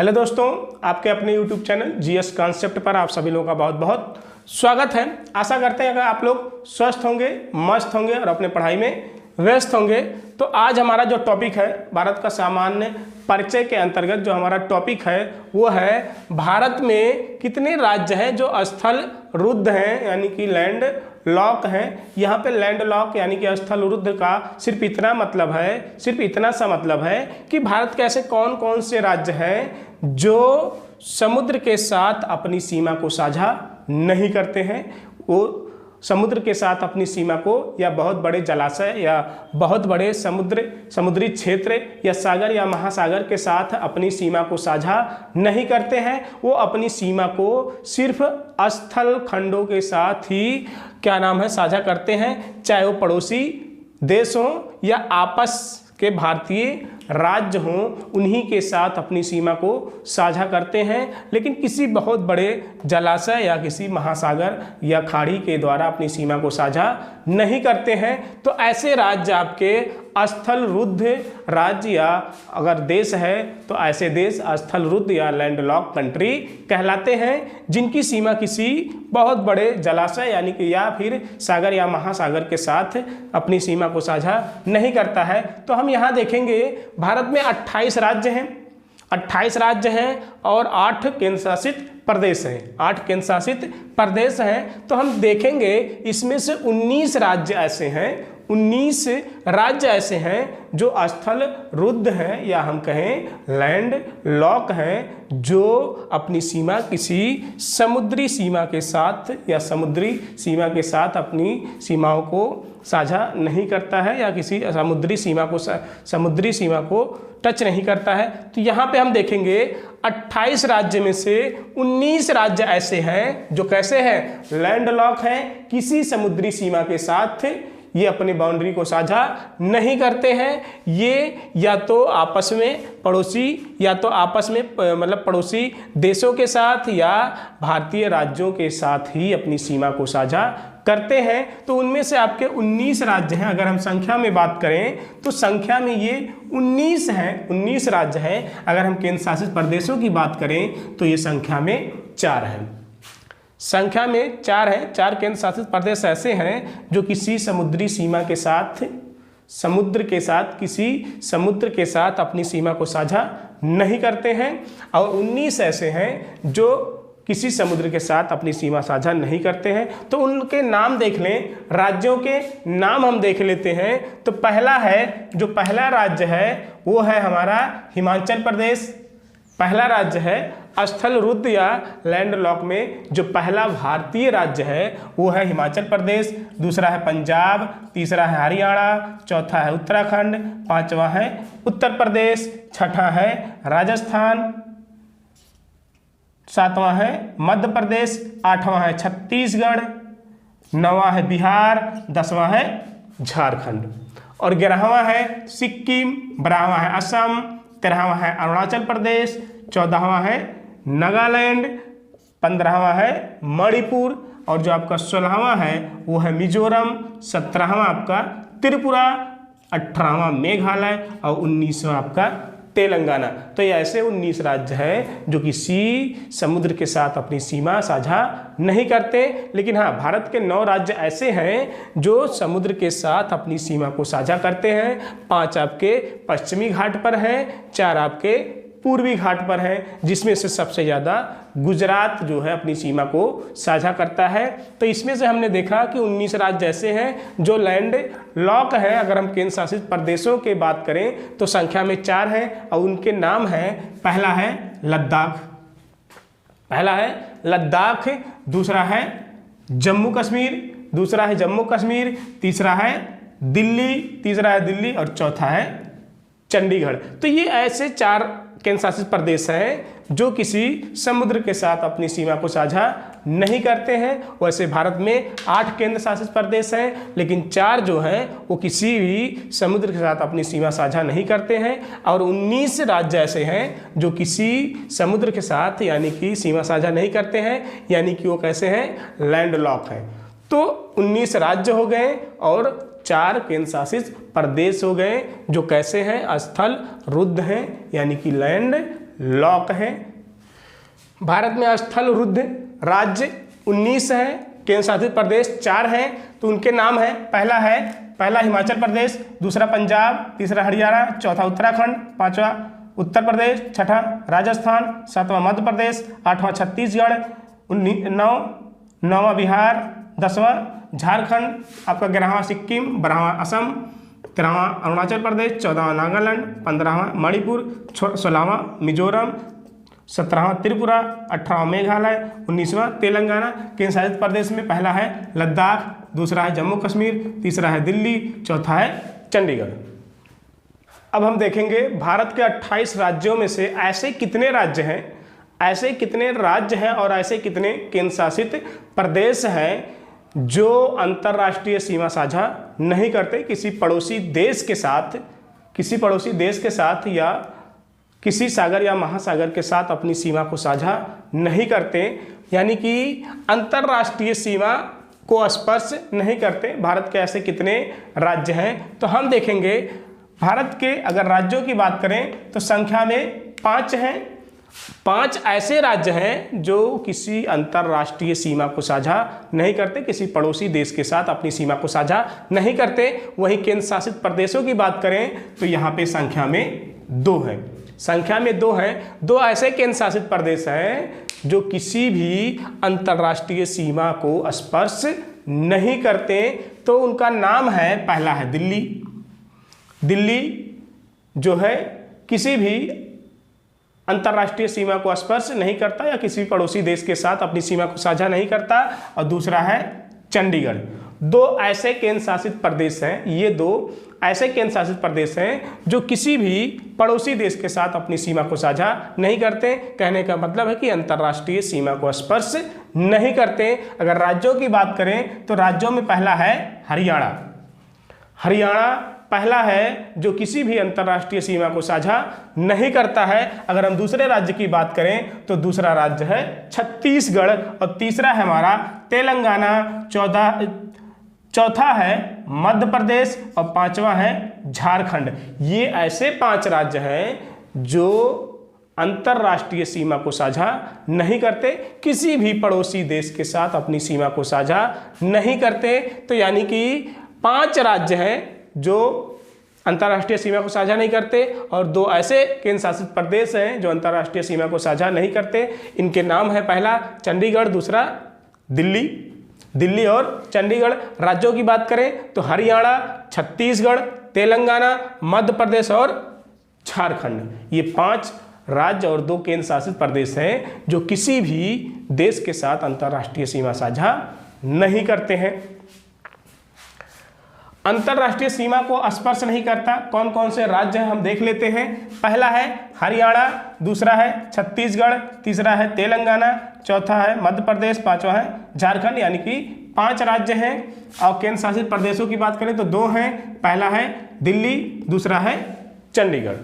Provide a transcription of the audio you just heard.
Hello दोस्तों, आपके अपने YouTube चैनल जीएस कॉन्सेप्ट पर आप सभी लोगों का बहुत बहुत स्वागत है। आशा करते हैं अगर आप लोग स्वस्थ होंगे, मस्त होंगे और अपने पढ़ाई में व्यस्त होंगे। तो आज हमारा जो टॉपिक है भारत का सामान्य परिचय के अंतर्गत जो हमारा टॉपिक है वो है भारत में कितने राज्य हैं जो स्थल रुद्ध हैं, यानी कि लैंड लॉक हैं। यहाँ पे लैंड लॉक यानी कि स्थल रुद्ध का सिर्फ इतना मतलब है, सिर्फ इतना सा मतलब है कि भारत के ऐसे कौन कौन से राज्य हैं जो समुद्र के साथ अपनी सीमा को साझा नहीं करते हैं। वो समुद्र के साथ अपनी सीमा को या बहुत बड़े जलाशय या बहुत बड़े समुद्री क्षेत्र या सागर या महासागर के साथ अपनी सीमा को साझा नहीं करते हैं। वो अपनी सीमा को सिर्फ स्थल खंडों के साथ ही साझा करते हैं, चाहे वो पड़ोसी देश हो या आपस के भारतीय राज्य हों, उन्हीं के साथ अपनी सीमा को साझा करते हैं। लेकिन किसी बहुत बड़े जलाशय या किसी महासागर या खाड़ी के द्वारा अपनी सीमा को साझा नहीं करते हैं। तो ऐसे राज्य आपके स्थल रुद्ध राज्य या अगर देश है तो ऐसे देश स्थल रुद्ध या लैंडलॉक कंट्री कहलाते हैं, जिनकी सीमा किसी बहुत बड़े जलाशय यानी कि या फिर सागर या महासागर के साथ अपनी सीमा को साझा नहीं करता है। तो हम यहाँ देखेंगे भारत में 28 राज्य हैं, 28 राज्य हैं और 8 केंद्र शासित प्रदेश हैं, 8 केंद्र शासित प्रदेश हैं। तो हम देखेंगे इसमें से 19 राज्य ऐसे हैं, 19 राज्य ऐसे हैं जो स्थल रुद्ध हैं या हम कहें लैंड लॉक हैं, जो अपनी सीमा किसी समुद्री सीमा के साथ या समुद्री सीमा के साथ अपनी सीमाओं को साझा नहीं करता है या किसी समुद्री सीमा को टच नहीं करता है। तो यहाँ पे हम देखेंगे 28 राज्य में से 19 राज्य ऐसे हैं जो कैसे हैं, लैंडलॉक हैं, किसी समुद्री सीमा के साथ ये अपनी बाउंड्री को साझा नहीं करते हैं। ये या तो आपस में पड़ोसी या तो आपस में मतलब पड़ोसी देशों के साथ या भारतीय राज्यों के साथ ही अपनी सीमा को साझा करते हैं। तो उनमें से आपके 19 राज्य हैं। अगर हम संख्या में बात करें तो संख्या में ये 19 हैं, 19 राज्य हैं। अगर हम केंद्र शासित प्रदेशों की बात करें तो ये संख्या में 4 हैं, संख्या में 4 हैं। 4 केंद्र शासित प्रदेश ऐसे हैं जो किसी समुद्री सीमा के साथ किसी समुद्र के साथ अपनी सीमा को साझा नहीं करते हैं और 19 ऐसे हैं जो किसी समुद्र के साथ अपनी सीमा साझा नहीं करते हैं। तो उनके नाम देख लें, राज्यों के नाम हम देख लेते हैं। तो पहला राज्य है वो है हमारा हिमाचल प्रदेश। पहला राज्य है स्थल रुद्ध या लैंडलॉक में जो पहला भारतीय राज्य है वो है हिमाचल प्रदेश। दूसरा है पंजाब, तीसरा है हरियाणा, चौथा है उत्तराखंड, पांचवा है उत्तर प्रदेश, छठा है राजस्थान, सातवां है मध्य प्रदेश, आठवां है छत्तीसगढ़, नौवां है बिहार, 10वां है झारखंड और 11वां है सिक्किम, 12वां है असम, 13वां है अरुणाचल प्रदेश, 14वां है नागालैंड, 15वां है मणिपुर और जो आपका 16वां है वो है मिजोरम, 17वां आपका त्रिपुरा, 18वां मेघालय और 19वां आपका तेलंगाना। तो ये ऐसे 19 राज्य हैं जो किसी समुद्र के साथ अपनी सीमा साझा नहीं करते। लेकिन हाँ, भारत के 9 राज्य ऐसे हैं जो समुद्र के साथ अपनी सीमा को साझा करते हैं। 5 आपके पश्चिमी घाट पर हैं, 4 आपके पूर्वी घाट पर हैं, जिसमें से सबसे ज़्यादा गुजरात जो है अपनी सीमा को साझा करता है। तो इसमें से हमने देखा कि 19 राज्य ऐसे हैं जो लैंड लॉक हैं। अगर हम केंद्र शासित प्रदेशों की बात करें तो संख्या में 4 हैं और उनके नाम हैं, पहला है लद्दाख, दूसरा है जम्मू कश्मीर, तीसरा है दिल्ली और चौथा है चंडीगढ़। तो ये ऐसे 4 केंद्र शासित प्रदेश हैं जो किसी समुद्र के साथ अपनी सीमा को साझा नहीं करते हैं। वैसे भारत में 8 केंद्र शासित प्रदेश हैं, लेकिन 4 जो हैं वो किसी भी समुद्र के साथ अपनी सीमा साझा नहीं करते हैं और 19 राज्य ऐसे हैं जो किसी समुद्र के साथ यानी कि सीमा साझा नहीं करते हैं, यानी कि वो कैसे हैं, लैंडलॉक हैं। तो 19 राज्य हो गए और 4 केंद्र शासित प्रदेश हो गए जो कैसे हैं, स्थल रुद्ध हैं यानी कि लैंड लॉक हैं। भारत में स्थल रुद्ध राज्य 19 हैं, केंद्र शासित प्रदेश 4 हैं। तो उनके नाम है, पहला हिमाचल प्रदेश, दूसरा पंजाब, तीसरा हरियाणा, चौथा उत्तराखंड, पांचवा उत्तर प्रदेश, छठा राजस्थान, सातवां मध्य प्रदेश, आठवां छत्तीसगढ़, नौवां बिहार, 10वां झारखंड, आपका 11वां सिक्किम, 12वां असम, 13वां अरुणाचल प्रदेश, 14वां नागालैंड, 15वां मणिपुर, 16वां मिजोरम, 17वां त्रिपुरा, 18वां मेघालय, 19वां तेलंगाना। केंद्र शासित प्रदेश में पहला है लद्दाख, दूसरा है जम्मू कश्मीर, तीसरा है दिल्ली, चौथा है चंडीगढ़। अब हम देखेंगे भारत के 28 राज्यों में से ऐसे कितने राज्य हैं और ऐसे कितने केंद्र शासित प्रदेश हैं जो अंतर्राष्ट्रीय सीमा साझा नहीं करते किसी पड़ोसी देश के साथ या किसी सागर या महासागर के साथ अपनी सीमा को साझा नहीं करते, यानी कि अंतर्राष्ट्रीय सीमा को स्पर्श नहीं करते। भारत के ऐसे कितने राज्य हैं? तो हम देखेंगे भारत के अगर राज्यों की बात करें तो संख्या में 5 हैं। 5 ऐसे राज्य हैं जो किसी अंतर्राष्ट्रीय सीमा को साझा नहीं करते, किसी पड़ोसी देश के साथ अपनी सीमा को साझा नहीं करते। वहीं केंद्र शासित प्रदेशों की बात करें तो यहाँ पे संख्या में 2 हैं। 2 ऐसे केंद्र शासित प्रदेश हैं जो किसी भी अंतर्राष्ट्रीय सीमा को स्पर्श नहीं करते। तो उनका नाम है, पहला है दिल्ली जो है किसी भी अंतर्राष्ट्रीय सीमा को स्पर्श नहीं करता या किसी पड़ोसी देश के साथ अपनी सीमा को साझा नहीं करता, और दूसरा है चंडीगढ़। 2 ऐसे केंद्र शासित प्रदेश हैं, ये 2 ऐसे केंद्र शासित प्रदेश हैं जो किसी भी पड़ोसी देश के साथ अपनी सीमा को साझा नहीं करते। कहने का मतलब है कि अंतर्राष्ट्रीय सीमा को स्पर्श नहीं करते। अगर राज्यों की बात करें तो राज्यों में पहला है हरियाणा पहला है जो किसी भी अंतर्राष्ट्रीय सीमा को साझा नहीं करता है। अगर हम दूसरे राज्य की बात करें तो दूसरा राज्य है छत्तीसगढ़, और तीसरा है हमारा तेलंगाना, चौथा है मध्य प्रदेश, और 5वां है झारखंड। ये ऐसे 5 राज्य हैं जो अंतर्राष्ट्रीय सीमा को साझा नहीं करते, किसी भी पड़ोसी देश के साथ अपनी सीमा को साझा नहीं करते। तो यानी कि 5 राज्य हैं जो अंतर्राष्ट्रीय सीमा को साझा नहीं करते, और 2 ऐसे केंद्र शासित प्रदेश हैं जो अंतर्राष्ट्रीय सीमा को साझा नहीं करते। इनके नाम है, पहला चंडीगढ़, दूसरा दिल्ली और चंडीगढ़। राज्यों की बात करें तो हरियाणा, छत्तीसगढ़, तेलंगाना, मध्य प्रदेश और झारखंड। ये 5 राज्य और 2 केंद्र शासित प्रदेश हैं जो किसी भी देश के साथ अंतर्राष्ट्रीय सीमा साझा नहीं करते हैं। अंतर्राष्ट्रीय सीमा को स्पर्श नहीं करता कौन कौन से राज्य हैं हम देख लेते हैं। पहला है हरियाणा, दूसरा है छत्तीसगढ़, तीसरा है तेलंगाना, चौथा है मध्य प्रदेश, 5वां है झारखंड। यानी कि 5 राज्य हैं। और केंद्र शासित प्रदेशों की बात करें तो 2 हैं, पहला है दिल्ली, दूसरा है चंडीगढ़।